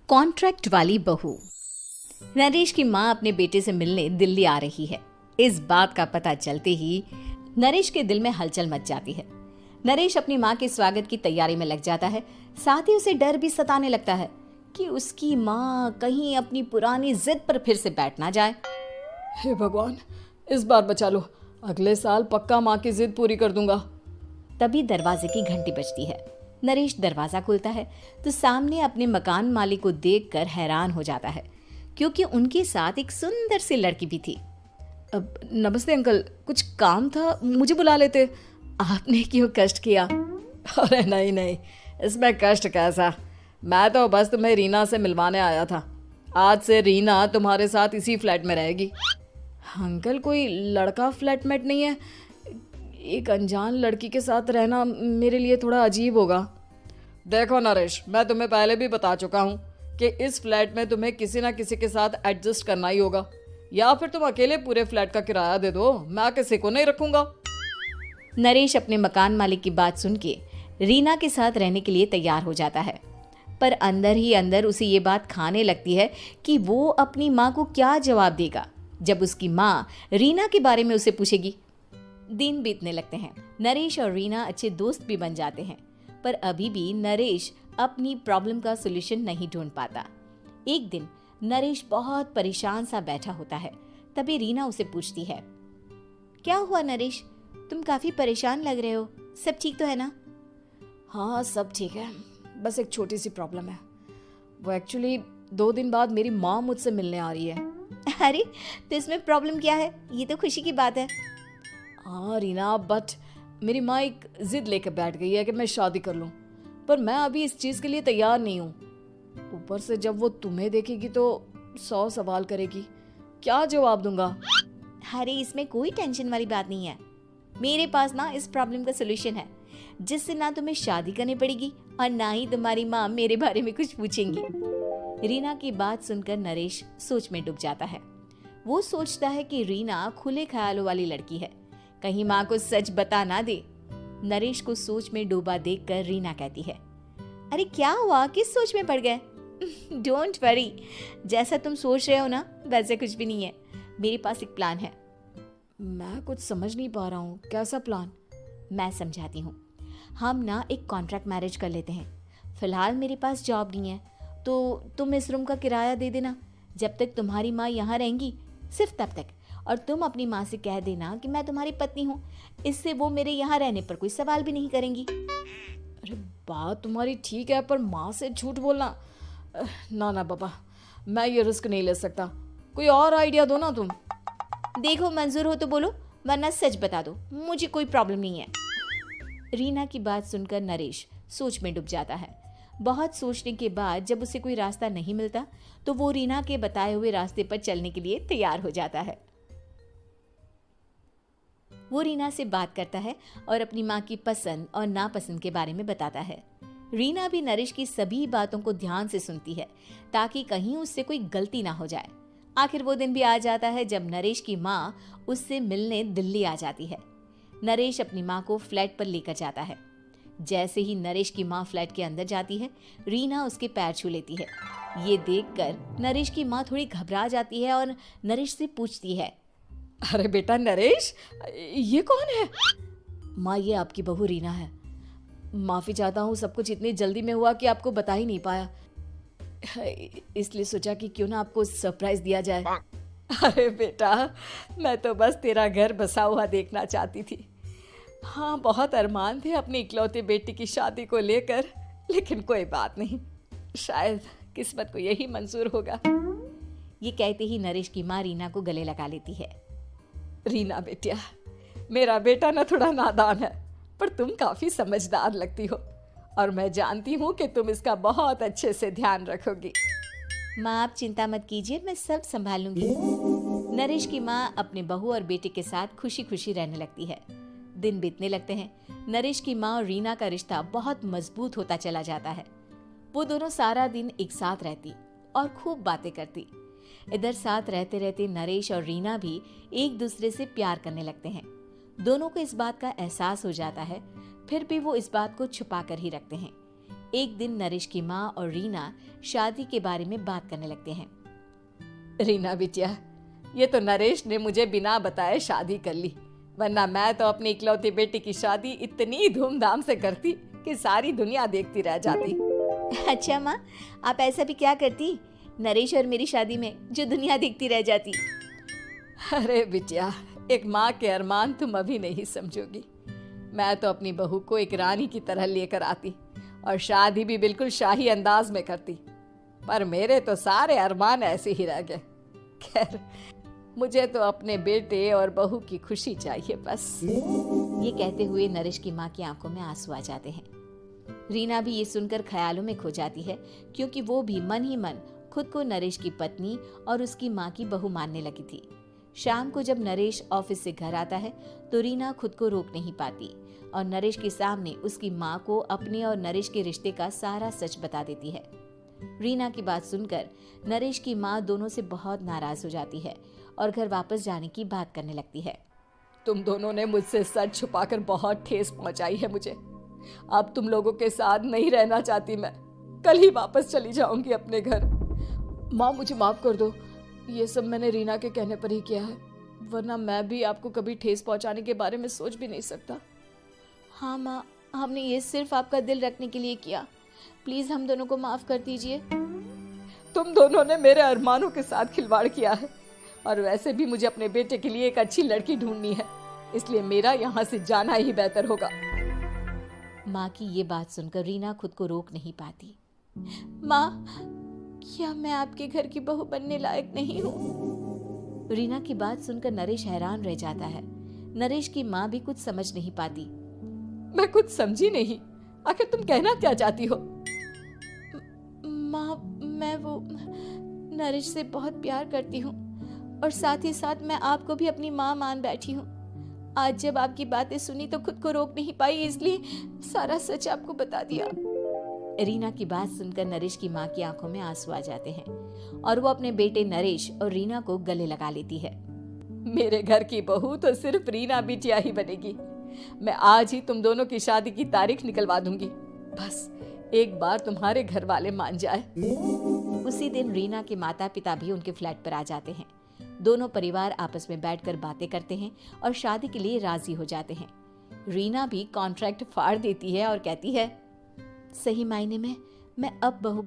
Contract वाली बहू। नरेश की माँ अपने बेटे से मिलने दिल्ली आ रही है। इस बात का पता चलते ही नरेश के दिल में हलचल मच जाती है। नरेश अपनी माँ के स्वागत की तैयारी में लग जाता है। साथ ही उसे डर भी सताने लगता है कि उसकी माँ कहीं अपनी पुरानी जिद पर फिर से बैठ ना जाए। हे भगवान, इस बार बचा लो, अगले साल पक्का माँ की जिद पूरी कर दूंगा। तभी दरवाजे की घंटी बजती है। नरेश दरवाजा खोलता है तो सामने अपने मकान मालिक को देखकर हैरान हो जाता है, क्योंकि उनके साथ एक सुंदर सी लड़की भी थी। अब नमस्ते अंकल, कुछ काम था, मुझे बुला लेते। आपने क्यों कष्ट किया? अरे नहीं नहीं, इसमें कष्ट कैसा, मैं तो बस तुम्हें रीना से मिलवाने आया था। आज से रीना तुम्हारे साथ इसी फ्लैट में रहेगी। अंकल, कोई लड़का फ्लैटमेट नहीं है? एक अनजान लड़की के साथ रहना मेरे लिए थोड़ा अजीब होगा। देखो नरेश, मैं तुम्हें पहले भी बता चुका हूँ कि इस फ्लैट में तुम्हें किसी ना किसी के साथ एडजस्ट करना ही होगा, या फिर तुम अकेले पूरे फ्लैट का किराया दे दो, मैं किसी को नहीं रखूंगा। नरेश अपने मकान मालिक की बात सुन के रीना के साथ रहने के लिए तैयार हो जाता है, पर अंदर ही अंदर उसे ये बात खाने लगती है कि वो अपनी माँ को क्या जवाब देगा जब उसकी माँ रीना के बारे में उसे पूछेगी। दिन बीतने लगते हैं। नरेश और रीना अच्छे दोस्त भी बन जाते हैं, पर अभी भी नरेश अपनी प्रॉब्लम का सॉल्यूशन नहीं ढूंढ पाता। एक दिन नरेश बहुत परेशान सा बैठा होता है। तभी रीना उसे पूछती है, क्या हुआ नरेश, तुम काफी परेशान लग रहे हो, सब ठीक तो है ना? हाँ सब ठीक है, बस एक छोटी सी प्रॉब्लम है। वो एक्चुअली 2 दिन बाद मेरी माँ मुझसे मिलने आ रही है। अरे तो इसमें प्रॉब्लम क्या है, ये तो खुशी की बात है। हाँ रीना, बट मेरी माँ एक जिद लेकर बैठ गई है कि मैं शादी कर लूँ, पर मैं अभी इस चीज़ के लिए तैयार नहीं हूँ। ऊपर से जब वो तुम्हें देखेगी तो 100 सवाल करेगी, क्या जवाब दूंगा? अरे इसमें कोई टेंशन वाली बात नहीं है, मेरे पास ना इस प्रॉब्लम का सलूशन है, जिससे ना तुम्हें शादी करनी पड़ेगी और ना ही तुम्हारी माँ मेरे बारे में कुछ पूछेंगी। रीना की बात सुनकर नरेश सोच में डूब जाता है। वो सोचता है कि रीना खुले ख्यालों वाली लड़की है, कहीं माँ को सच बता ना दे। नरेश को सोच में डूबा देखकर रीना कहती है, अरे क्या हुआ, किस सोच में पड़ गए? डोंट वरी, जैसा तुम सोच रहे हो ना वैसे कुछ भी नहीं है, मेरे पास एक प्लान है। मैं कुछ समझ नहीं पा रहा हूँ, कैसा प्लान? मैं समझाती हूँ। हम ना एक कॉन्ट्रैक्ट मैरिज कर लेते हैं। फिलहाल मेरे पास जॉब नहीं है, तो तुम इस रूम का किराया दे देना जब तक तुम्हारी माँ यहाँ रहेंगी, सिर्फ तब तक। और तुम अपनी माँ से कह देना कि मैं तुम्हारी पत्नी हूँ, इससे वो मेरे यहाँ रहने पर कोई सवाल भी नहीं करेंगी। अरे बात तुम्हारी ठीक है, पर माँ से झूठ बोलना, ना ना बाबा, मैं ये रिस्क नहीं ले सकता। कोई और आइडिया दो ना तुम। देखो मंजूर हो तो बोलो, वरना सच बता दो, मुझे कोई प्रॉब्लम नहीं है। रीना की बात सुनकर नरेश सोच में डूब जाता है। बहुत सोचने के बाद जब उसे कोई रास्ता नहीं मिलता तो वो रीना के बताए हुए रास्ते पर चलने के लिए तैयार हो जाता है। वो रीना से बात करता है और अपनी माँ की पसंद और नापसंद के बारे में बताता है। रीना भी नरेश की सभी बातों को ध्यान से सुनती है, ताकि कहीं उससे कोई गलती ना हो जाए। आखिर वो दिन भी आ जाता है जब नरेश की माँ उससे मिलने दिल्ली आ जाती है। नरेश अपनी माँ को फ्लैट पर लेकर जाता है। जैसे ही नरेश की माँ फ्लैट के अंदर जाती है, रीना उसके पैर छू लेती है। ये देखकर नरेश की माँ थोड़ी घबरा जाती है और नरेश से पूछती है, अरे बेटा नरेश, ये कौन है? माँ, ये आपकी बहू रीना है। माफ़ी चाहता हूँ, सब कुछ इतनी जल्दी में हुआ कि आपको बता ही नहीं पाया, इसलिए सोचा कि क्यों ना आपको सरप्राइज दिया जाए। अरे बेटा, मैं तो बस तेरा घर बसा हुआ देखना चाहती थी। हाँ, बहुत अरमान थे अपनी इकलौती बेटी की शादी को लेकर, लेकिन कोई बात नहीं, शायद किस्मत को यही मंजूर होगा। ये कहते ही नरेश की माँ रीना को गले लगा लेती है। रीना बेटिया, मेरा बेटा ना थोड़ा नादान है, पर तुम काफी समझदार लगती हो, और मैं जानती हूँ कि तुम इसका बहुत अच्छे से ध्यान रखोगी। माँ आप चिंता मत कीजिए, मैं सब संभाल लूंगी। नरेश की माँ अपने बहू और बेटे के साथ खुशी खुशी रहने लगती है। दिन बीतने लगते हैं। नरेश की माँ और रीना का रिश्ता बहुत मजबूत होता चला जाता है। वो दोनों सारा दिन एक साथ रहती और खूब बातें करती। इधर साथ रहते रहते नरेश और रीना भी एक दूसरे से प्यार करने लगते हैं। दोनों को इस बात का एहसास हो जाता है, फिर भी वो इस बात को छुपा कर ही रखते हैं। एक दिन नरेश की माँ और रीना शादी के बारे में बात करने लगते हैं। रीना बिटिया, ये तो नरेश ने मुझे बिना बताए शादी कर ली, वरना मैं तो अपनी इकलौती बेटी की शादी इतनी धूमधाम से करती कि सारी दुनिया देखती रह जाती। अच्छा माँ, आप ऐसा भी क्या करती नरेश और मेरी शादी में जो दुनिया देखती रह जाती? अरे बिटिया, एक माँ के अरमान तुम अभी नहीं समझोगी। मैं तो अपनी बहू को एक रानी की तरह लेकर आती और शादी भी बिल्कुल शाही अंदाज में करती, पर मेरे तो सारे अरमान ऐसे ही रह गए। खैर, मुझे तो अपने बेटे और बहू की खुशी चाहिए बस। ये कहते हुए नरेश की माँ की आंखों में आंसू आ जाते हैं। रीना भी ये सुनकर ख्यालों में खो जाती है, क्योंकि वो भी मन ही मन खुद को नरेश की पत्नी और उसकी माँ की बहू मानने लगी थी। शाम को जब नरेश ऑफिस से घर आता है तो रीना खुद को रोक नहीं पाती और नरेश के सामने उसकी माँ को अपने और नरेश के रिश्ते का सारा सच बता देती है। रीना की बात सुनकर नरेश की माँ दोनों से बहुत नाराज हो जाती है और घर वापस जाने की बात करने लगती है। तुम दोनों ने मुझसे सच छुपाकर बहुत ठेस पहुंचाई है मुझे। अब तुम लोगों के साथ नहीं रहना चाहती मैं, कल ही वापस चली जाऊंगी अपने घर। माँ, मुझे माफ कर दो, ये सब मैंने रीना के कहने पर ही किया है, वरना मैं भी आपको कभी ठेस पहुंचाने के बारे में सोच भी नहीं सकता। हाँ माँ, हमने ये सिर्फ आपका दिल रखने के लिए किया, प्लीज हम दोनों को माफ कर दीजिए। तुम दोनों ने मेरे अरमानों के साथ खिलवाड़ किया है, और वैसे भी मुझे अपने बेटे के लिए एक अच्छी लड़की ढूंढनी है, इसलिए मेरा यहाँ से जाना ही बेहतर होगा। माँ की ये बात सुनकर रीना खुद को रोक नहीं पाती। माँ, क्या मैं आपके घर की बहू बनने लायक नहीं हूँ? रीना की बात सुनकर नरेश हैरान रह जाता है। नरेश की माँ भी कुछ समझ नहीं पाती। मैं कुछ समझी नहीं, आखिर तुम कहना क्या चाहती हो? माँ, मैं वो नरेश से बहुत प्यार करती हूँ और साथ ही साथ मैं आपको भी अपनी माँ मान बैठी हूँ। आज जब आपकी बातें सुनी तो खुद को रोक नहीं पाई, इसलिए सारा सच आपको बता दिया। रीना की बात सुनकर नरेश की माँ की आंखों में आंसू आ जाते हैं और वो अपने बेटे नरेश और रीना को गले लगा लेती है। मेरे घर की बहू तो सिर्फ रीना बिटिया ही बनेगी। मैं आज ही तुम दोनों की शादी की तारीख निकलवा दूंगी, बस एक बार तुम्हारे घर वाले मान जाए। उसी दिन रीना के माता पिता भी उनके फ्लैट पर आ जाते हैं। दोनों परिवार आपस में बैठकर बातें करते हैं और शादी के लिए राजी हो जाते हैं। रीना भी कॉन्ट्रैक्ट फाड़ देती है और कहती है, सही मायने में मैं अब बहू